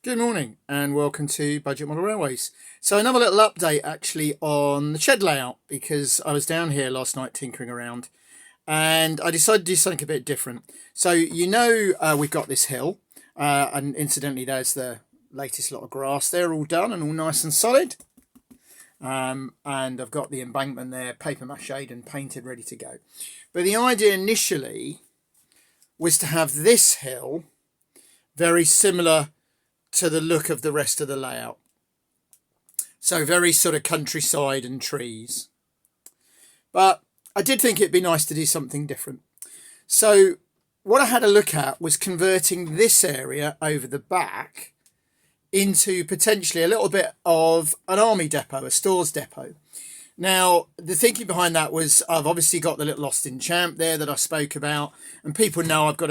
Good morning and welcome to Budget Model Railways. So another little update actually on the shed layout, because I was down here last night tinkering around and I decided to do something a bit different. So we've got this hill and incidentally there's the latest lot of grass there, all done and all nice and solid. And I've got the embankment there paper mache'd and painted, ready to go. But the idea initially was to have this hill very similar to the look of the rest of the layout. So very sort of countryside and trees. But I did think it'd be nice to do something different. So what I had a look at was converting this area over the back into potentially a little bit of an army depot, a stores depot. Now, the thinking behind that was I've obviously got the little Austin Champ there that I spoke about. And people know I've got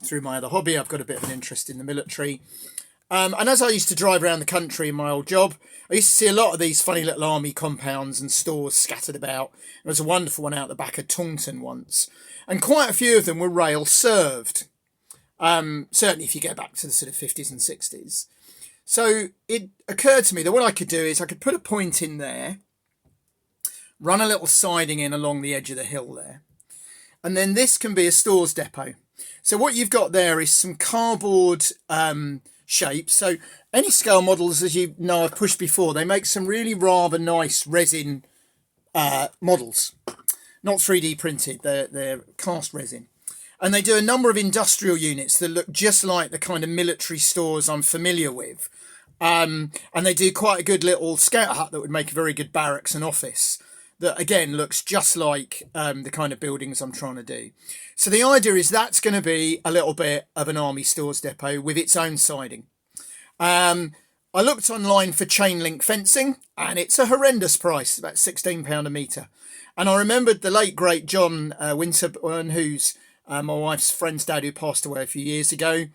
through my other hobby, I've got a bit of an interest in the military. And as I used to drive around the country in my old job, I used to see a lot of these funny little army compounds and stores scattered about. There was a wonderful one out the back of Taunton once. And quite a few of them were rail served. Certainly if you go back to the sort of 50s and 60s. So it occurred to me that what I could do is I could put a point in there, run a little siding in along the edge of the hill there. And then this can be a stores depot. So what you've got there is some cardboard shapes. So any scale models, as you know, I've pushed before, they make some really rather nice resin models. Not 3D printed, they're cast resin. And they do a number of industrial units that look just like the kind of military stores I'm familiar with. And they do quite a good little scout hut that would make a very good barracks and office. That again looks just like the kind of buildings I'm trying to do. So the idea is that's going to be a little bit of an army stores depot with its own siding. I looked online for chain link fencing and it's a horrendous price, about £16 a metre. And I remembered the late great John Winterburn, who's my wife's friend's dad, who passed away a few years ago.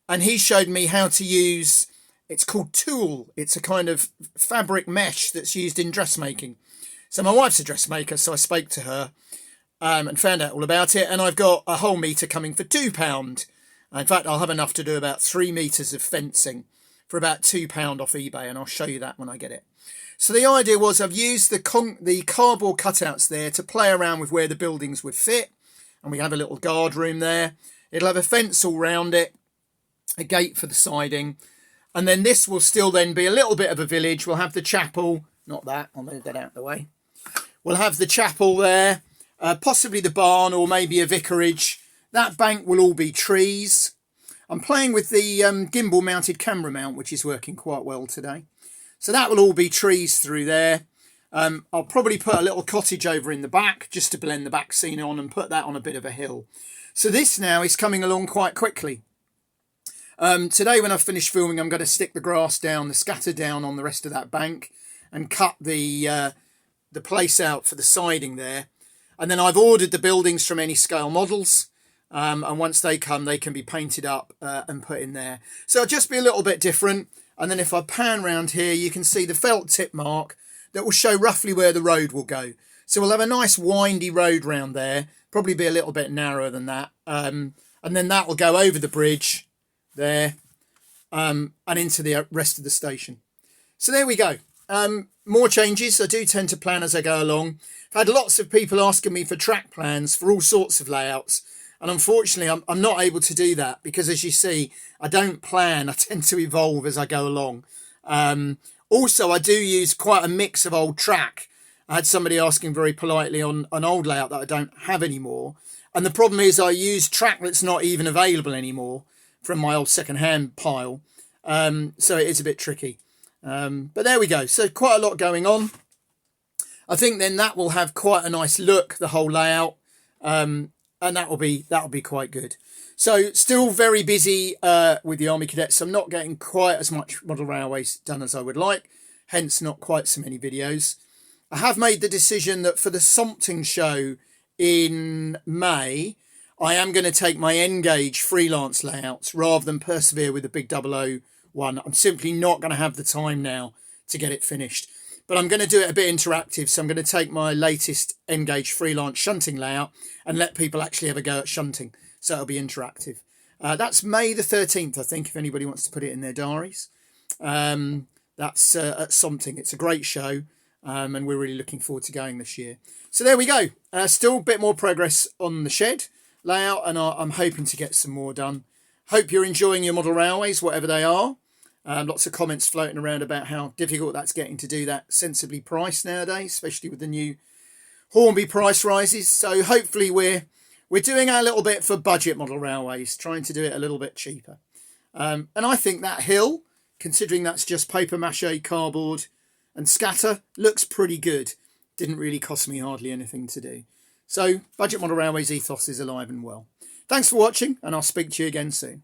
And he showed me how to use, it's called tulle. It's a kind of fabric mesh that's used in dressmaking. So my wife's a dressmaker, so I spoke to her and found out all about it. And I've got a whole metre coming for £2. In fact, I'll have enough to do about 3 metres of fencing for about £2 off eBay, and I'll show you that when I get it. So the idea was I've used the cardboard cutouts there to play around with where the buildings would fit. And we have a little guard room there. It'll have a fence all round it, a gate for the siding. And then this will still then be a little bit of a village. We'll have the chapel, not that, I'll move that out of the way. We'll have the chapel there, possibly the barn or maybe a vicarage. That bank will all be trees. I'm playing with the gimbal mounted camera mount, which is working quite well today. So that will all be trees through there. I'll probably put a little cottage over in the back just to blend the back scene on and put that on a bit of a hill. So this now is coming along quite quickly. Today when I've finished filming, I'm going to stick the grass down, the scatter down on the rest of that bank and cut the place out for the siding there. And then I've ordered the buildings from Any Scale Models. And once they come, they can be painted up and put in there. So it'll just be a little bit different. And then if I pan round here, you can see the felt tip mark that will show roughly where the road will go. So we'll have a nice windy road round there, probably be a little bit narrower than that. And then that will go over the bridge there and into the rest of the station. So there we go. More changes. I do tend to plan as I go along. I've had lots of people asking me for track plans for all sorts of layouts. And unfortunately, I'm not able to do that because, as you see, I don't plan. I tend to evolve as I go along. Also, I do use quite a mix of old track. I had somebody asking very politely on an old layout that I don't have anymore. And the problem is I use track that's not even available anymore from my old second-hand pile. So it is a bit tricky. But there we go. So quite a lot going on. I think then that will have quite a nice look, the whole layout. And that'll be quite good. So still very busy with the Army Cadets. I'm not getting quite as much model railways done as I would like. Hence not quite so many videos. I have made the decision that for the Sompting show in May, I am going to take my N-Gauge freelance layouts rather than persevere with the big 001. I'm simply not going to have the time now to get it finished. But I'm going to do it a bit interactive. So I'm going to take my latest N-Gauge freelance shunting layout and let people actually have a go at shunting. So it'll be interactive. That's May the 13th, I think, if anybody wants to put it in their diaries. That's at Something. It's a great show, and we're really looking forward to going this year. So there we go. Still a bit more progress on the shed layout, and I'm hoping to get some more done. Hope you're enjoying your model railways, whatever they are. Lots of comments floating around about how difficult that's getting to do that sensibly priced nowadays, especially with the new Hornby price rises. So hopefully we're doing our little bit for budget model railways, trying to do it a little bit cheaper. And I think that hill, considering that's just paper mache, cardboard and scatter, looks pretty good. Didn't really cost me hardly anything to do. So Budget Model Railways ethos is alive and well. Thanks for watching, and I'll speak to you again soon.